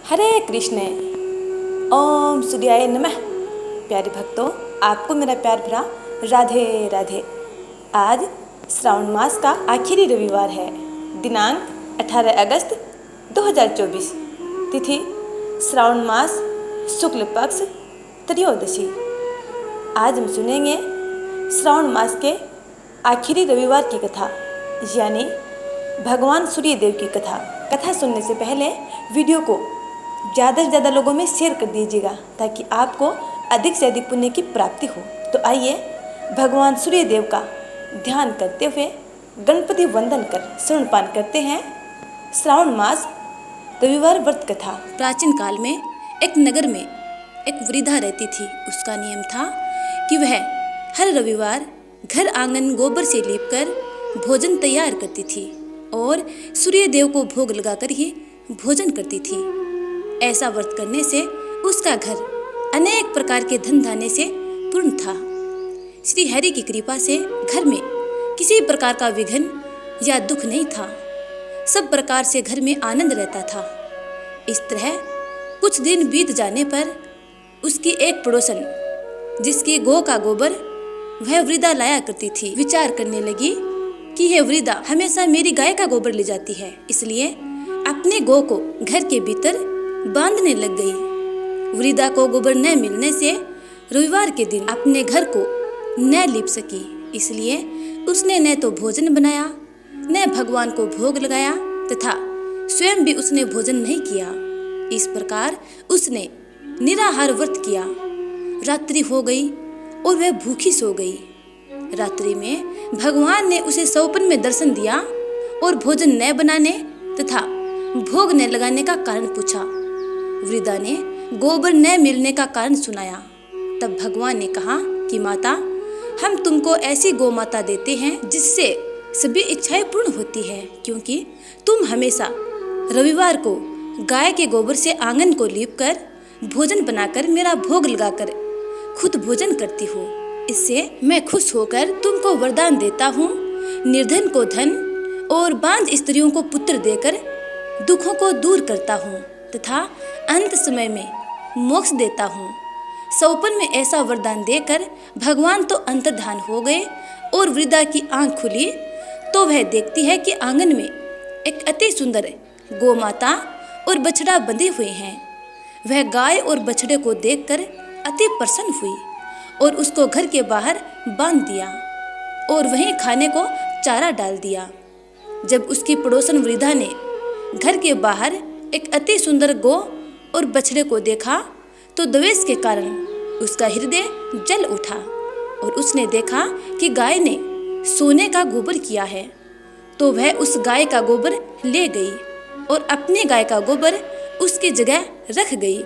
हरे कृष्ण। ओम सूर्याय नमः। प्यारे भक्तों, आपको मेरा प्यार भरा राधे राधे। आज श्रावण मास का आखिरी रविवार है। दिनांक 18 अगस्त 2024। तिथि श्रावण मास शुक्ल पक्ष त्रयोदशी। आज हम सुनेंगे श्रावण मास के आखिरी रविवार की कथा, यानी भगवान सूर्यदेव की कथा। कथा सुनने से पहले वीडियो को ज़्यादा से ज़्यादा लोगों में शेयर कर दीजिएगा, ताकि आपको अधिक से अधिक पुण्य की प्राप्ति हो। तो आइए भगवान सूर्यदेव का ध्यान करते हुए गणपति वंदन कर स्तनपान करते हैं श्रावण मास रविवार व्रत कथा। प्राचीन काल में एक नगर में एक वृद्धा रहती थी। उसका नियम था कि वह हर रविवार घर आंगन गोबर से लीपकर भोजन तैयार करती थी और सूर्य देव को भोग लगाकर ही भोजन करती थी। ऐसा व्रत करने से उसका घर अनेक प्रकार के धन धान्य से पूर्ण था। श्री हरि की कृपा से घर में किसी प्रकार का विघ्न या दुख नहीं था। सब प्रकार से घर में आनंद रहता था। इस तरह कुछ दिन बीत जाने पर उसकी एक पड़ोसन, जिसकी गौ का गोबर वह वृद्धा लाया करती थी, विचार करने लगी कि यह वृद्धा हमेशा मेरी गाय का गोबर ले जाती है, इसलिए अपने गौ को घर के भीतर बांधने लग गई। वृद्धा को गोबर न मिलने से रविवार के दिन अपने घर को न लीप सकी, इसलिए उसने न तो भोजन बनाया, न भगवान को भोग लगाया तथा स्वयं भी उसने भोजन नहीं किया। इस प्रकार उसने निराहार व्रत किया। रात्रि हो गई और वह भूखी सो गई। रात्रि में भगवान ने उसे सौपन में दर्शन दिया और भोजन न बनाने तथा भोग न लगाने का कारण पूछा। वृद्धा ने गोबर न मिलने का कारण सुनाया। तब भगवान ने कहा कि माता, हम तुमको ऐसी गौ माता देते हैं जिससे सभी इच्छाएं पूर्ण होती है, क्योंकि तुम हमेशा रविवार को गाय के गोबर से आंगन को लीपकर भोजन बनाकर मेरा भोग लगाकर खुद भोजन करती हो। इससे मैं खुश होकर तुमको वरदान देता हूँ। निर्धन को धन और बांझ स्त्रियों को पुत्र देकर दुखों को दूर करता हूँ तथा अंत समय में मोक्ष देता हूँ। सौपन में ऐसा वरदान देकर भगवान तो अंतर्धान हो गए और वृद्धा की आंख खुली तो वह देखती है कि आंगन में एक अति सुंदर गौ माता और बछड़ा बंधे हुए हैं। वह गाय और बछड़े को देखकर अति प्रसन्न हुई और उसको घर के बाहर बांध दिया और वहीं खाने को चारा डाल दिया। जब उसकी पड़ोसन वृद्धा ने घर के बाहर एक अति सुंदर गौ और बछड़े को देखा तो द्वेष के कारण उसका हृदय जल उठा और उसने देखा कि गाय ने सोने का गोबर किया है, तो वह उस गाय का गोबर ले गई और अपनी गाय का गोबर उसकी जगह रख गई।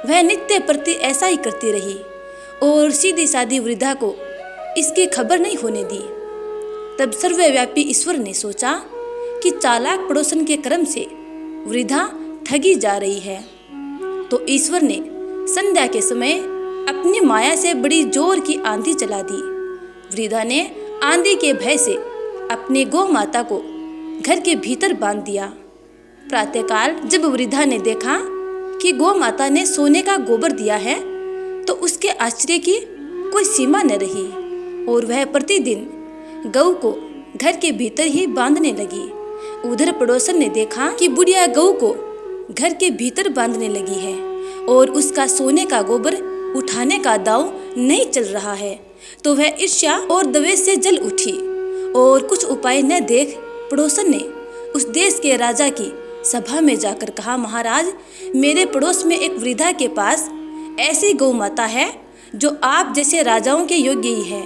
वह नित्य प्रति ऐसा ही करती रही और सीधी सादी वृद्धा को इसकी खबर नहीं होने दी। तब सर्वव्यापी ईश्वर ने सोचा कि चालाक पड़ोसन के कर्म से वृद्धा ठगी जा रही है, तो ईश्वर ने संध्या के समय अपनी माया से बड़ी जोर की आंधी चला दी। वृद्धा ने आंधी के भय से अपनी गौ माता को घर के भीतर बांध दिया। प्रातःकाल जब वृद्धा ने देखा कि गौ माता ने सोने का गोबर दिया है तो उसके आश्चर्य की कोई सीमा न रही और वह प्रतिदिन गौ को घर के भीतर ही बांधने लगी। उधर पड़ोसन ने देखा कि बुढ़िया गौ को घर के भीतर बांधने लगी है और उसका सोने का गोबर उठाने का दांव नहीं चल रहा है, तो वह ईर्ष्या और द्वेष से जल उठी और कुछ उपाय न देख पड़ोसन ने उस देश के राजा की सभा में जाकर कहा, महाराज, मेरे पड़ोस में एक वृद्धा के पास ऐसी गौ माता है जो आप जैसे राजाओं के योग्य ही है।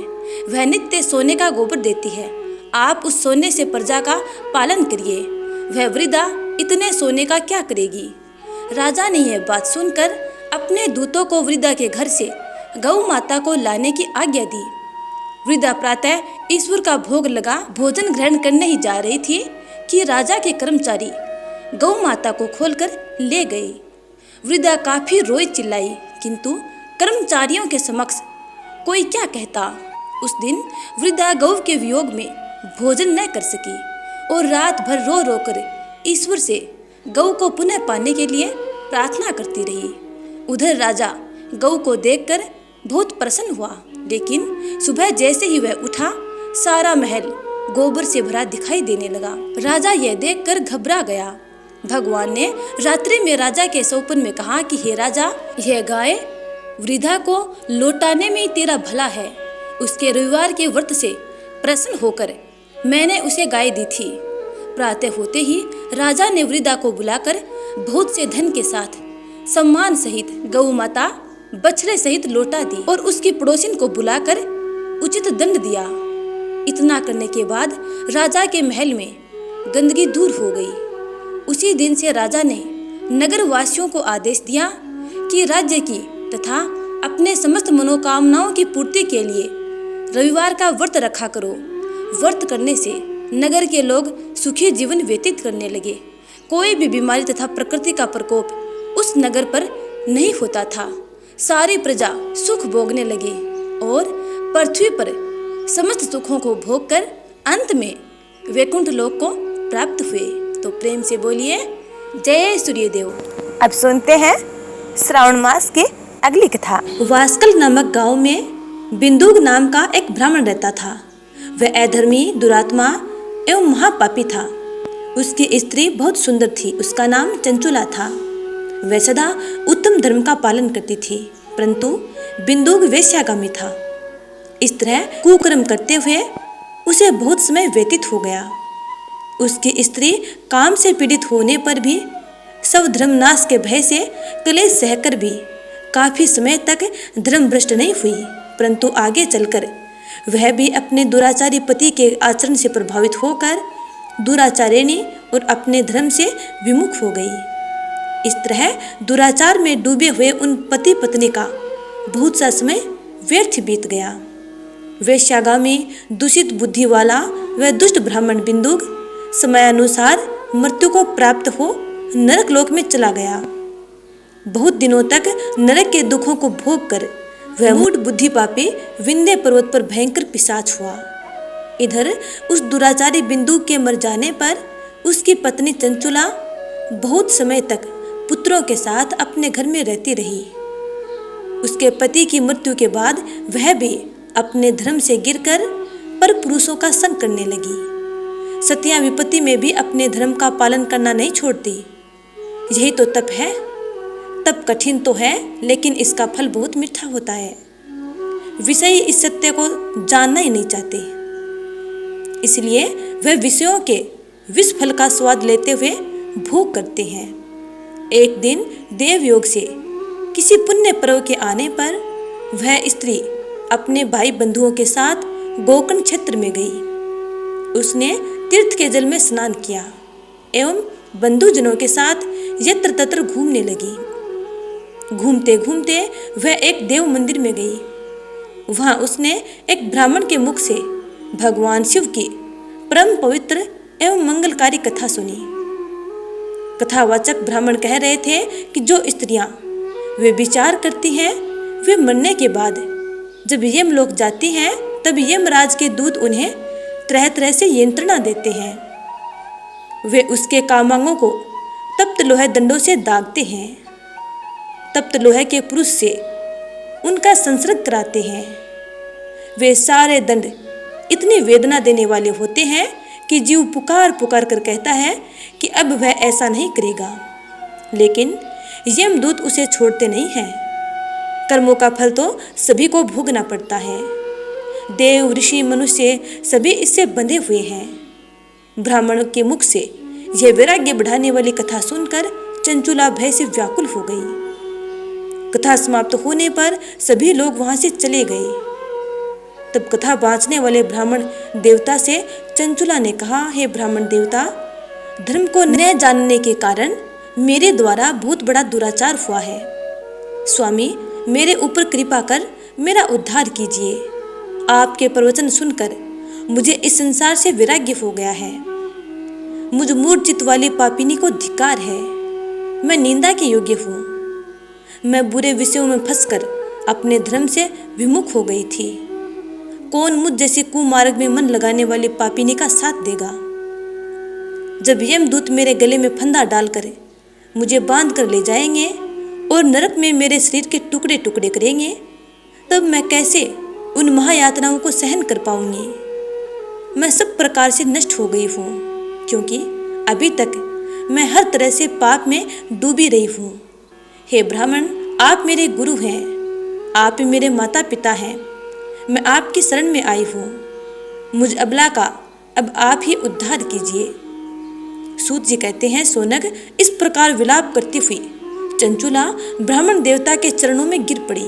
वह नित्य सोने का गोबर देती है। आप उस सोने से प्रजा का पालन करिए। वह वृद्धा इतने सोने का क्या करेगी? राजा ने यह बात सुनकर अपने दूतों को वृद्धा के घर से गौ माता को लाने की आज्ञा दी। वृद्धा प्रातः ईश्वर का भोग लगा भोजन ग्रहण करने ही जा रही थी कि राजा के कर्मचारी गौ माता को खोलकर ले गए। वृद्धा काफी रोई चिल्लाई, किंतु कर्मचारियों के समक्ष कोई क्या कहता। उस दिन वृद्धा गौ के वियोग में भोजन न कर सकी और रात भर रो रो कर ईश्वर से गौ को पुनः पाने के लिए प्रार्थना करती रही। उधर राजा गऊ को देखकर बहुत प्रसन्न हुआ, लेकिन सुबह जैसे ही वह उठा, सारा महल गोबर से भरा दिखाई देने लगा। राजा यह देखकर घबरा गया। भगवान ने रात्रि में राजा के स्वप्न में कहा कि हे राजा, यह गाय वृद्धा को लौटाने में तेरा भला है। उसके रविवार के व्रत से प्रसन्न होकर मैंने उसे गाय दी थी। प्रातः होते ही राजा ने वृद्धा को बुलाकर बहुत से धन के साथ सम्मान सहित गौ माता बछड़े सहित लौटा दी और उसकी पड़ोसिन को बुलाकर उचित दंड दिया। इतना करने के बाद राजा के महल में गंदगी दूर हो गई। उसी दिन से राजा ने नगर वासियों को आदेश दिया कि राज्य की तथा अपने समस्त मनोकामनाओं की पूर्ति के लिए रविवार का व्रत रखा करो। व्रत करने से नगर के लोग सुखी जीवन व्यतीत करने लगे। कोई भी बीमारी तथा प्रकृति का प्रकोप उस नगर पर नहीं होता था। सारी प्रजा सुख भोगने लगी और पृथ्वी पर समस्त सुखों को भोगकर अंत में वैकुंठ लोक को प्राप्त हुए। तो प्रेम से बोलिए जय सूर्यदेव। अब सुनते हैं श्रावण मास की अगली कथा। वास्कल नामक गांव में बिंदुक नाम का एक ब्राह्मण रहता था। वह अधर्मी, दुरात्मा एवं महापापी था। उसकी स्त्री बहुत सुंदर थी। उसका नाम चंचुला था। वह सदा उत्तम धर्म का पालन करती थी, परंतु बिंदुक वेश्यागामी था। इस तरह कुकर्म करते हुए उसे बहुत समय व्यतीत हो गया। उसकी स्त्री काम से पीड़ित होने पर भी सब धर्मनाश के भय से क्लेश सहकर भी काफी समय तक धर्म भ्रष्ट नहीं हुई, परंतु आगे चलकर वह भी अपने दुराचारी पति के आचरण से प्रभावित होकर दुराचारिणी और अपने धर्म से विमुख हो गई। इस तरह दुराचार में डूबे हुए उन पति पत्नी का बहुत सा समय व्यर्थ बीत गया। वेश्यागामी, दूषित बुद्धि वाला वह दुष्ट ब्राह्मण बिंदुक समयानुसार मृत्यु को प्राप्त हो नरक लोक में चला गया। बहुत दिनों तक नरक के दुखों को भोग कर वह मूढ़ बुद्धि पापी विंध्य पर्वत पर भयंकर पिशाच हुआ। इधर उस दुराचारी बिंदुक के मर जाने पर उसकी पत्नी चंचुला बहुत समय तक पुत्रों के साथ अपने घर में रहती रही। उसके पति की मृत्यु के बाद वह भी अपने धर्म से गिरकर पर पुरुषों का संग करने लगी। सतिया विपत्ति में भी अपने धर्म का पालन करना नहीं छोड़ती। यही तो तप है। तप कठिन तो है, लेकिन इसका फल बहुत मीठा होता है। विषयी इस सत्य को जानना ही नहीं चाहते, इसलिए वह विषयों के विष फल का स्वाद लेते हुए भोग करते हैं। एक दिन देवयोग से किसी पुण्य पर्व के आने पर वह स्त्री अपने भाई बंधुओं के साथ गोकर्ण क्षेत्र में गई। उसने तीर्थ के जल में स्नान किया एवं बंधुजनों के साथ यत्र तत्र घूमने लगी। घूमते घूमते वह एक देव मंदिर में गई। वहां उसने एक ब्राह्मण के मुख से भगवान शिव की परम पवित्र एवं मंगलकारी कथा सुनी। कथावाचक ब्राह्मण कह रहे थे कि जो स्त्रियां वे विचार करती हैं, वे मरने के बाद जब यमलोक जाती हैं, तब यमराज के दूत उन्हें तरह तरह से यंत्रणा देते हैं। वे उसके कामांगों को तप्त लोहे दंडों से दागते हैं। तप्त लोहे के पुरुष से उनका संसर्ग कराते हैं। वे सारे दंड इतनी वेदना देने वाले होते हैं कि जीव पुकार पुकार कर कहता है कि अब वह ऐसा नहीं करेगा, लेकिन यमदूत उसे छोड़ते नहीं हैं। कर्मों का फल तो सभी को भोगना पड़ता है। देव, ऋषि, मनुष्य सभी इससे बंधे हुए हैं। ब्राह्मण के मुख से यह वैराग्य बढ़ाने वाली कथा सुनकर चंचुला भय से व्याकुल हो गई। कथा समाप्त होने पर सभी लोग वहां से चले गए। तब कथा बाँचने वाले ब्राह्मण देवता से चंचुला ने कहा, हे ब्राह्मण देवता, धर्म को न जानने के कारण मेरे द्वारा बहुत बड़ा दुराचार हुआ है। स्वामी, मेरे ऊपर कृपा कर मेरा उद्धार कीजिए। आपके प्रवचन सुनकर मुझे इस संसार से वैराग्य हो गया है। मुझ मूढ़ चित्त वाली पापिनी को धिक्कार है। मैं निंदा के योग्य हूँ। मैं बुरे विषयों में फंसकर अपने धर्म से विमुख हो गई थी। कौन मुझ जैसे कुमार्ग में मन लगाने वाली पापिनी का साथ देगा? जब यमदूत मेरे गले में फंदा डालकर मुझे बांध कर ले जाएंगे और नरक में मेरे शरीर के टुकड़े टुकड़े करेंगे, तब मैं कैसे उन महायातनाओं को सहन कर पाऊंगी। मैं सब प्रकार से नष्ट हो गई हूँ, क्योंकि अभी तक मैं हर तरह से पाप में डूबी रही हूँ। हे ब्राह्मण, आप मेरे गुरु हैं, आप ही मेरे माता पिता हैं। मैं आपकी शरण में आई हूँ। मुझ अबला का अब आप ही उद्धार कीजिए। सूत जी कहते हैं, सोनक इस प्रकार विलाप करती हुई चंचुला ब्राह्मण देवता के चरणों में गिर पड़ी।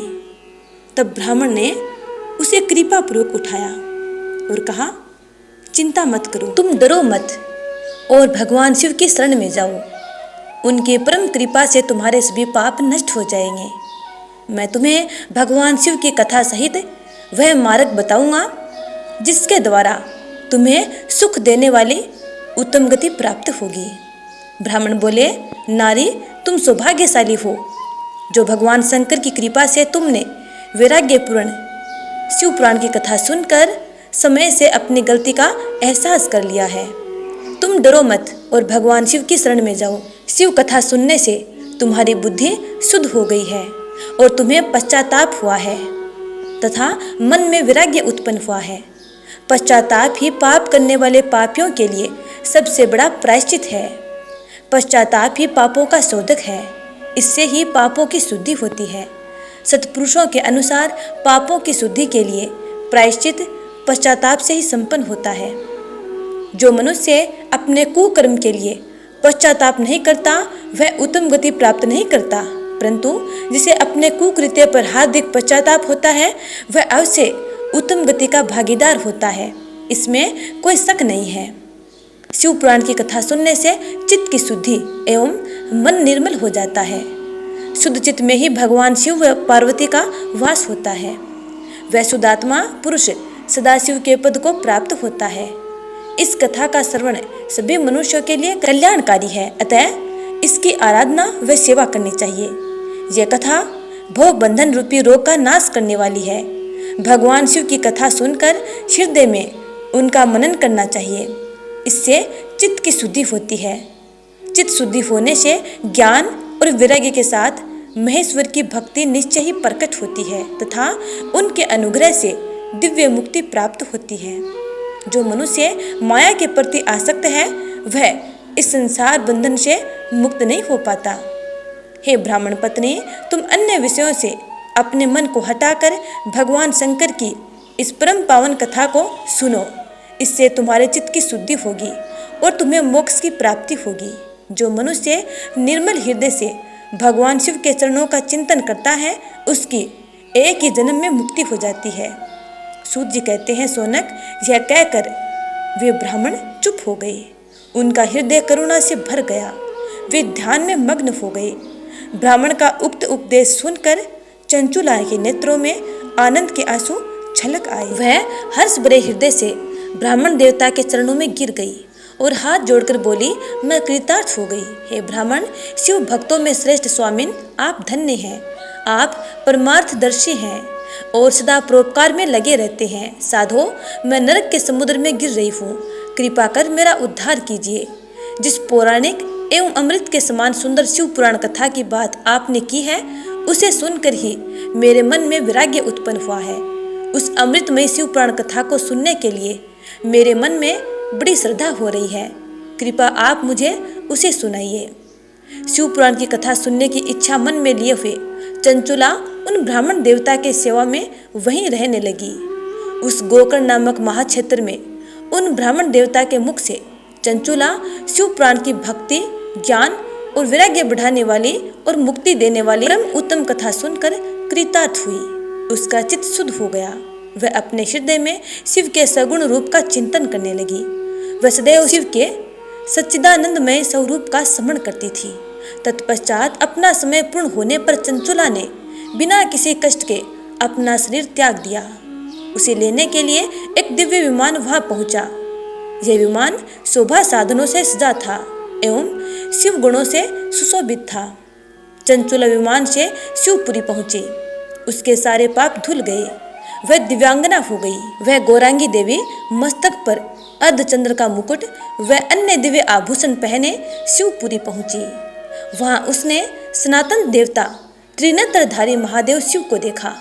तब ब्राह्मण ने उसे कृपापूर्वक उठाया और कहा, चिंता मत करो, तुम डरो मत और भगवान शिव की शरण में जाओ। उनकी परम कृपा से तुम्हारे सभी पाप नष्ट हो जाएंगे। मैं तुम्हें भगवान शिव की कथा सहित वह मार्ग बताऊंगा जिसके द्वारा तुम्हें सुख देने वाली उत्तम गति प्राप्त होगी। ब्राह्मण बोले, नारी, तुम सौभाग्यशाली हो जो भगवान शंकर की कृपा से तुमने वैराग्यपूर्ण शिव पुराण की कथा सुनकर समय से अपनी गलती का एहसास कर लिया है। तुम डरो मत और भगवान शिव की शरण में जाओ। शिव कथा सुनने से तुम्हारी बुद्धि शुद्ध हो गई है और तुम्हें पश्चाताप हुआ है तथा मन में वैराग्य उत्पन्न हुआ है। पश्चाताप ही पाप करने वाले पापियों के लिए सबसे बड़ा प्रायश्चित है। पश्चाताप ही पापों का शोधक है, इससे ही पापों की शुद्धि होती है। सत्पुरुषों के अनुसार पापों की शुद्धि के लिए प्रायश्चित पश्चाताप से ही संपन्न होता है। जो मनुष्य अपने कुकर्म के लिए पश्चाताप नहीं करता वह उत्तम गति प्राप्त नहीं करता, परंतु जिसे अपने कुकृत्य पर हार्दिक पश्चाताप होता है वह अवश्य उत्तम गति का भागीदार होता है, इसमें कोई शक नहीं है। शिव पुराण की कथा सुनने से चित्त की शुद्धि एवं मन निर्मल हो जाता है। शुद्ध चित्त में ही भगवान शिव व पार्वती का वास होता है। वह शुद्धात्मा पुरुष सदाशिव के पद को प्राप्त होता है। इस कथा का श्रवण सभी मनुष्यों के लिए कल्याणकारी है, अतः इसकी आराधना व सेवा करनी चाहिए। यह कथा भोग बंधन रूपी रोग का नाश करने वाली है। भगवान शिव की कथा सुनकर हृदय में उनका मनन करना चाहिए, इससे चित्त की शुद्धि होती है। चित्त शुद्धि होने से ज्ञान और वैराग्य के साथ महेश्वर की भक्ति निश्चय ही प्रकट होती है तथा उनके अनुग्रह से दिव्य मुक्ति प्राप्त होती है। जो मनुष्य माया के प्रति आसक्त है वह इस संसार बंधन से मुक्त नहीं हो पाता। हे ब्राह्मण पत्नी, तुम अन्य विषयों से अपने मन को हटाकर भगवान शंकर की इस परम पावन कथा को सुनो। इससे तुम्हारे चित्त की शुद्धि होगी और तुम्हें मोक्ष की प्राप्ति होगी। जो मनुष्य निर्मल हृदय से भगवान शिव के चरणों का चिंतन करता है उसकी एक ही जन्म में मुक्ति हो जाती है। सूत जी कहते हैं, सोनक, यह कहकर वे ब्राह्मण चुप हो गए। उनका हृदय करुणा से भर गया। वे ध्यान में मग्न हो गए। ब्राह्मण का उक्त उपदेश सुनकर चंचुला के नेत्रों में आनंद के आंसू छलक आए। वह हर्ष भरे हृदय से ब्राह्मण देवता के चरणों में गिर गई और हाथ जोड़कर बोली, मैं कृतार्थ हो गई। हे ब्राह्मण, शिव भक्तों में श्रेष्ठ स्वामिन, आप धन्य हैं। आप परमार्थदर्शी हैं और सदा परोपकार में लगे रहते हैं। साधो, मैं नरक के समुद्र में गिर रही हूँ, कृपा कर मेरा उद्धार कीजिए। जिस पौराणिक एवं अमृत के समान सुंदर शिव पुराण कथा की बात आपने की है उसे सुनकर ही मेरे मन में वैराग्य उत्पन्न हुआ है। उस अमृतमय शिव पुराण कथा को सुनने के लिए मेरे मन में बड़ी श्रद्धा हो रही है। कृपा आप मुझे उसे सुनाइए। शिव पुराण की कथा सुनने की इच्छा मन में लिए हुए चंचुला उन ब्राह्मण देवता के सेवा में वहीं रहने लगी। उस गोकर्ण नामक महाक्षेत्र में उन ब्राह्मण देवता के मुख से चंचुला शिव पुराण की भक्ति, ज्ञान और वैराग्य बढ़ाने वाली और मुक्ति देने वाली परम उत्तम कथा सुनकर कृतार्थ हुई। उसका चित्त शुद्ध हो गया। वह अपने हृदय में शिव के सगुण रूप का चिंतन करने लगी। वह सदैव शिव के सच्चिदानंदमय स्वरूप का स्मरण करती थी। तत्पश्चात अपना समय पूर्ण होने पर चंचुला ने बिना किसी कष्ट के अपना शरीर त्याग दिया। उसे लेने के लिए एक दिव्य विमान वहां पहुंचा। यह विमान शोभा साधनों से सजा था एवं शिव गुणों से सुशोभित था। चंचुला विमान से शिवपुरी पहुंची। उसके सारे पाप धुल गए। वह दिव्यांगना हो गई। वह गौरांगी देवी मस्तक पर अर्धचंद्र का मुकुट व अन्य दिव्य आभूषण पहने शिवपुरी पहुंची। वहाँ उसने सनातन देवता त्रिनेत्रधारी महादेव शिव को देखा।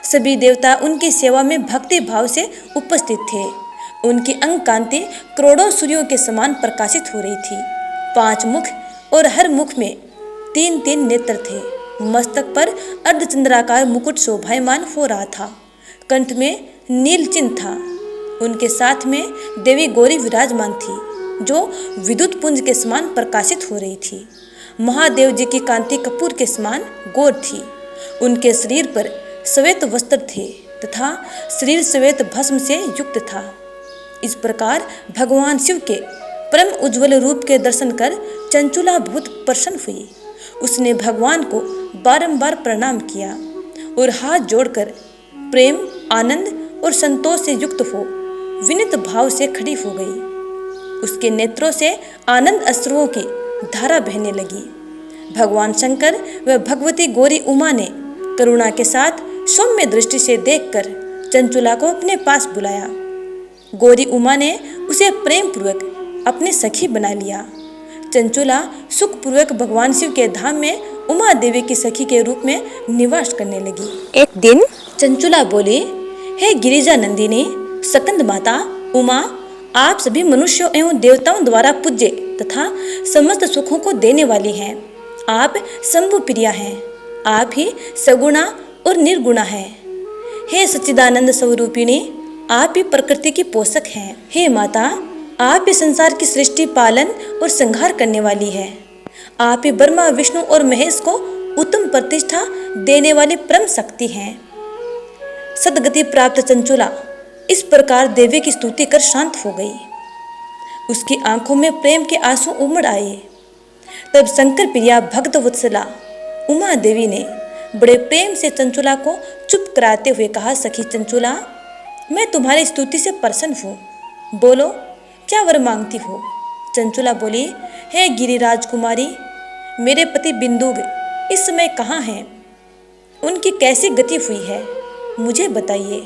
सभी देवता उनकी सेवा में भक्ति भाव से उपस्थित थे। उनकी अंग कांति करोड़ों सूर्यों के समान प्रकाशित हो रही थी। 5 मुख और हर मुख में 3-3 नेत्र थे। मस्तक पर अर्धचंद्राकार मुकुट शोभायमान हो रहा था। कंठ में नील चिन्ह था। उनके साथ में देवी गौरी विराजमान थी, जो विद्युत पुंज के समान प्रकाशित हो रही थी। महादेव जी की कांति कपूर के समान गौर थी। उनके शरीर पर श्वेत वस्त्र थे तथा शरीर श्वेत भस्म से युक्त था। इस प्रकार भगवान शिव के परम उज्ज्वल रूप के दर्शन कर चंचुला बहुत प्रसन्न हुई। उसने भगवान को बारंबार प्रणाम किया और हाथ जोड़कर प्रेम, आनंद और संतोष से युक्त हो विनीत भाव से खड़ी हो गई। उसके नेत्रों से आनंद अश्रुओं की धारा बहने लगी। भगवान शंकर व भगवती गौरी उमा ने करुणा के साथ सौम्य दृष्टि से देखकर चंचुला को अपने पास बुलाया। गौरी उमा ने उसे प्रेम पूर्वक अपनी सखी बना लिया। चंचुला सुखपूर्वक भगवान शिव के धाम में उमा देवी की सखी के रूप में निवास करने लगी। एक दिन चंचुला बोली, हे गिरिजा नंदिनी, सकंद माता उमा, आप सभी मनुष्यों एवं देवताओं द्वारा पूज्य तथा समस्त सुखों को देने वाली हैं। आप शंभु प्रिया हैं। आप ही सगुणा और निर्गुणा हैं। हे सच्चिदानंद स्वरूपिणी, आप ही प्रकृति की पोषक हैं। हे माता, आप ही संसार की सृष्टि, पालन और संहार करने वाली है। आप ही ब्रह्मा, विष्णु और महेश को उत्तम प्रतिष्ठा देने वाली परम शक्ति हैं। सदगति प्राप्त चंचुला इस प्रकार देवी की स्तुति कर शांत हो गई। उसकी आंखों में प्रेम के आंसू उमड़ आए। तब शंकर प्रिया भक्त वत्सला उमा देवी ने बड़े प्रेम से चंचुला को चुप कराते हुए कहा, सखी चंचुला, मैं तुम्हारी स्तुति से प्रसन्न हूँ। बोलो, क्या वर मांगती हो? चंचुला बोली, हे गिरिराज कुमारी, मेरे पति बिंदुग इस समय कहाँ हैं? उनकी कैसी गति हुई है, मुझे बताइए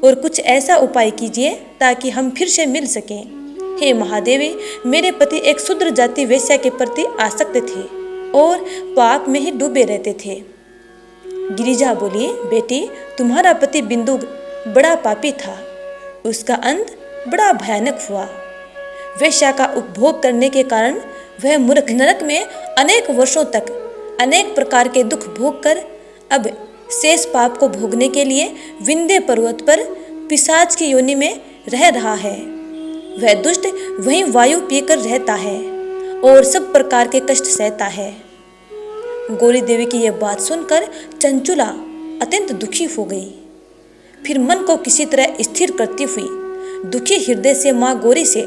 और कुछ ऐसा उपाय कीजिए ताकि हम फिर से मिल सकें। हे महादेवी, मेरे पति एक शूद्र जाति वेश्या के प्रति आसक्त थे और पाप में ही डूबे रहते थे। गिरिजा बोली, बेटी, तुम्हारा पति बिंदुग बड़ा पापी था। उसका अंत बड़ा भयानक हुआ। वेश्या का उपभोग करने के कारण वह मूर्ख नरक में अनेक वर्षों तक अनेक प्रकार के दुख भोग कर अब शेष पाप को भोगने के लिए विंध्य पर्वत पर पिशाच की योनि में रह रहा है। वह दुष्ट वहीं वायु पीकर रहता है और सब प्रकार के कष्ट सहता है। गौरी देवी की यह बात सुनकर चंचुला अत्यंत दुखी हो गई। फिर मन को किसी तरह स्थिर करती हुई दुखी हृदय से माँ गौरी से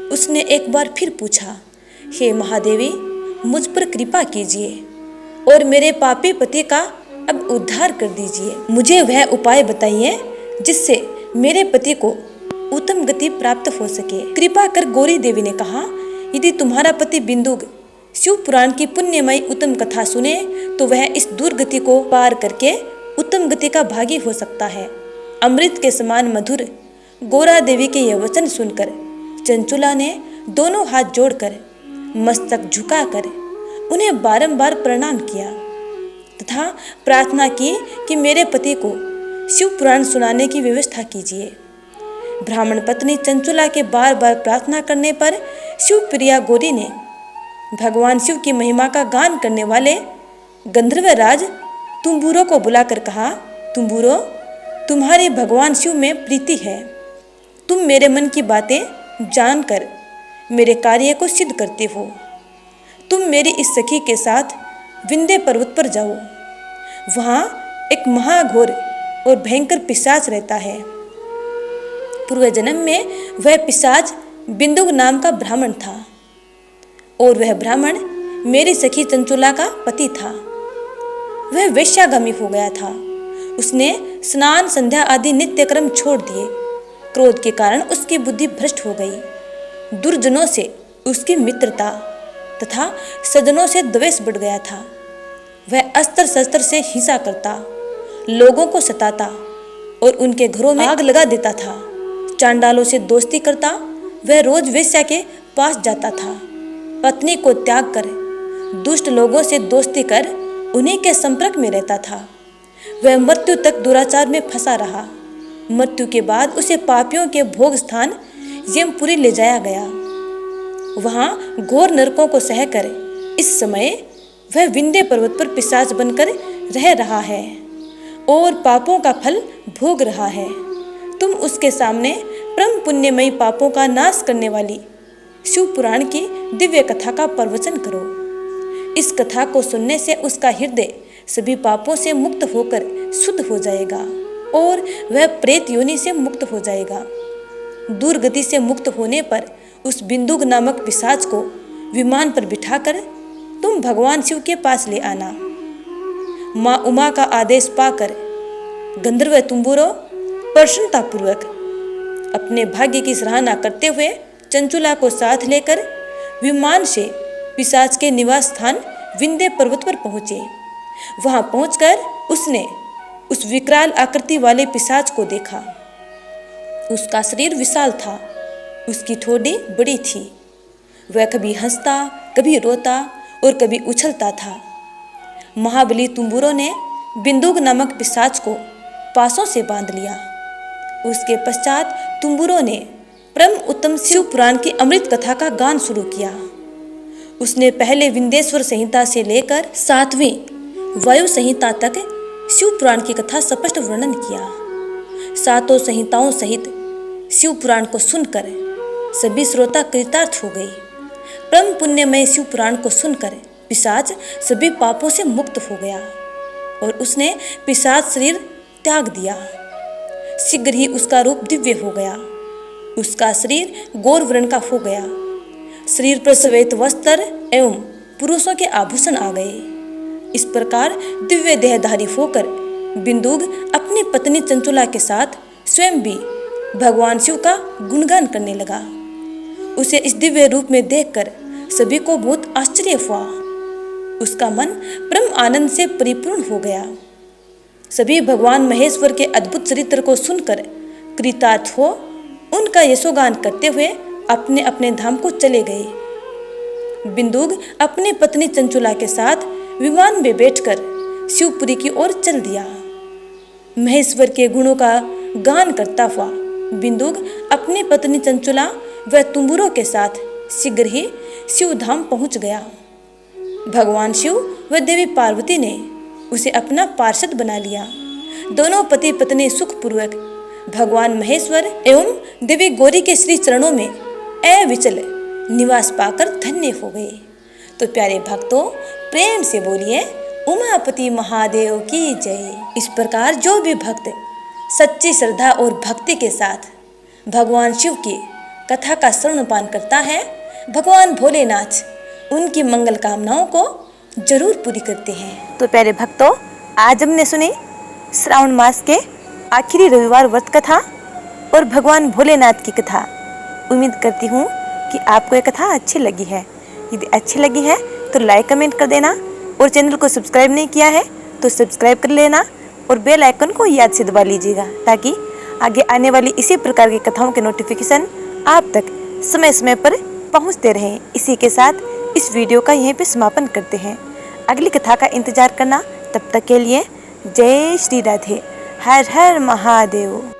उसने एक बार फिर पूछा, हे महादेवी, मुझ पर कृपा कीजिए और मेरे पापी पति का अब उद्धार कर दीजिए। मुझे वह उपाय बताइए जिससे मेरे पति को उत्तम गति प्राप्त हो सके। कृपा कर गौरी देवी ने कहा, यदि तुम्हारा पति बिंदुग शिव पुराण की पुण्यमयी उत्तम कथा सुने तो वह इस दुर्गति को पार करके उत्तम गति का भागी हो सकता है। अमृत के समान मधुर गौरा देवी के यह वचन सुनकर चंचुला ने दोनों हाथ जोड़कर मस्तक झुकाकर उन्हें बारंबार प्रणाम किया तथा प्रार्थना की कि मेरे पति को शिव पुराण सुनाने की व्यवस्था कीजिए। ब्राह्मण पत्नी चंचुला के बार बार प्रार्थना करने पर शिवप्रिया गौरी ने भगवान शिव की महिमा का गान करने वाले गंधर्वराज तुम्बुरो को बुलाकर कहा, तुम्बुरो, तुम्हारी भगवान शिव में प्रीति है। तुम मेरे मन की बातें जानकर मेरे कार्य को सिद्ध करते हो। तुम मेरी इस सखी के साथ विंध्य पर्वत पर जाओ। वहाँ एक महाघोर और भयंकर पिशाच रहता है। पूर्व जन्म में वह पिशाच बिंदुक नाम का ब्राह्मण था और वह ब्राह्मण मेरी सखी चंचुला का पति था। वह वेश्यागामी हो गया था। उसने स्नान, संध्या आदि नित्य कर्म छोड़ दिए। क्रोध के कारण उसकी बुद्धि भ्रष्ट हो गई। दुर्जनों से उसकी मित्रता तथा सज्जनों से द्वेष बढ़ गया था। वह अस्त्र शस्त्र से हिंसा करता, लोगों को सताता और उनके घरों में आग लगा देता था। चांडालों से दोस्ती करता, वह रोज वेश्या के पास जाता था। पत्नी को त्याग कर दुष्ट लोगों से दोस्ती कर उन्हीं के संपर्क में रहता था। वह मृत्यु तक दुराचार में फंसा रहा। मृत्यु के बाद उसे पापियों के भोग स्थान यमपुरी ले जाया गया। वहां घोर नरकों को सहकर इस समय वह विंध्य पर्वत पर पिशाच बनकर रह रहा है और पापों का फल भोग रहा है। तुम उसके सामने परम पुण्यमयी पापों का नाश करने वाली शिव पुराण की दिव्य कथा का प्रवचन करो। इस कथा को सुनने से उसका हृदय सभी पापों से मुक्त होकर शुद्ध हो जाएगा और वह प्रेत योनि से मुक्त हो जाएगा। दुर्गति से मुक्त होने पर उस बिंदुक नामक पिशाच को विमान पर बिठाकर तुम भगवान शिव के पास ले आना। माँ उमा का आदेश पाकर गंधर्व तुम्बुरो प्रसन्नतापूर्वक अपने भाग्य की सराहना करते हुए चंचुला को साथ लेकर विमान से पिशाच के निवास स्थान विंध्य पर्वत पर पहुंचे। वहां पहुंचकर उसने उस विकराल आकृति वाले पिशाच को देखा। उसका शरीर विशाल था, उसकी ठोड़ी बड़ी थी। वह कभी हंसता, कभी रोता और कभी उछलता था। महाबली तुम्बुरो ने बिंदुक नामक पिशाच को पासों से बांध लिया। उसके पश्चात तुम्बुरो ने परम उत्तम शिव पुराण की अमृत कथा का गान शुरू किया। उसने पहले विंध्येश्वर संहिता से लेकर 7वीं वायु संहिता तक शिव पुराण की कथा स्पष्ट वर्णन किया। 7 संहिताओं सहित शिव पुराण को सुनकर सभी श्रोता कृतार्थ हो गए। परम पुण्यमय शिव पुराण को सुनकर पिशाच सभी पापों से मुक्त हो गया और उसने पिशाच शरीर त्याग दिया। शीघ्र ही उसका रूप दिव्य हो गया। उसका शरीर गौर वर्ण का हो गया। शरीर पर श्वेत वस्त्र एवं पुरुषों के आभूषण आ गए। इस प्रकार दिव्य देहधारी होकर बिंदुक अपनी पत्नी चंचुला के साथ स्वयं भी भगवान शिव का गुणगान करने लगा। उसे इस दिव्य रूप में देखकर सभी को बहुत आश्चर्य हुआ। उसका मन परम आनंद से परिपूर्ण हो गया। सभी भगवान महेश्वर के अद्भुत चरित्र को सुनकर कृतार्थ हो उनका यशोगान करते हुए अपने अपने धाम को चले गए। बिंदुक अपनी पत्नी चंचुला के साथ विमान में बैठकर शिवपुरी की ओर चल दिया। महेश्वर के गुणों का गान करता हुआ बिंदुक अपनी पत्नी चंचुला व तुम्बुरो के साथ शीघ्र ही शिव धाम पहुंच गया। भगवान शिव व देवी पार्वती ने उसे अपना पार्षद बना लिया। दोनों पति पत्नी सुखपूर्वक भगवान महेश्वर एवं देवी गौरी के श्री चरणों में अविचल निवास पाकर धन्य हो गए। तो प्यारे भक्तों, प्रेम से बोलिए उमापति महादेव की जय। इस प्रकार जो भी भक्त सच्ची श्रद्धा और भक्ति के साथ भगवान शिव की कथा का श्रवणपान करता है, भगवान भोलेनाथ उनकी मंगल कामनाओं को जरूर पूरी करते हैं। तो प्यारे भक्तों, आज हमने सुनी श्रावण मास के आखिरी रविवार व्रत कथा और भगवान भोलेनाथ की कथा। उम्मीद करती हूँ कि आपको ये कथा अच्छी लगी है। यदि अच्छी लगी है तो लाइक कमेंट कर देना और चैनल को सब्सक्राइब नहीं किया है तो सब्सक्राइब कर लेना और बेल आइकन को याद से दबा लीजिएगा ताकि आगे आने वाली इसी प्रकार की कथाओं के नोटिफिकेशन आप तक समय समय पर पहुंचते रहें। इसी के साथ इस वीडियो का यहीं पे समापन करते हैं। अगली कथा का इंतजार करना। तब तक के लिए जय श्री राधे। हर हर महादेव।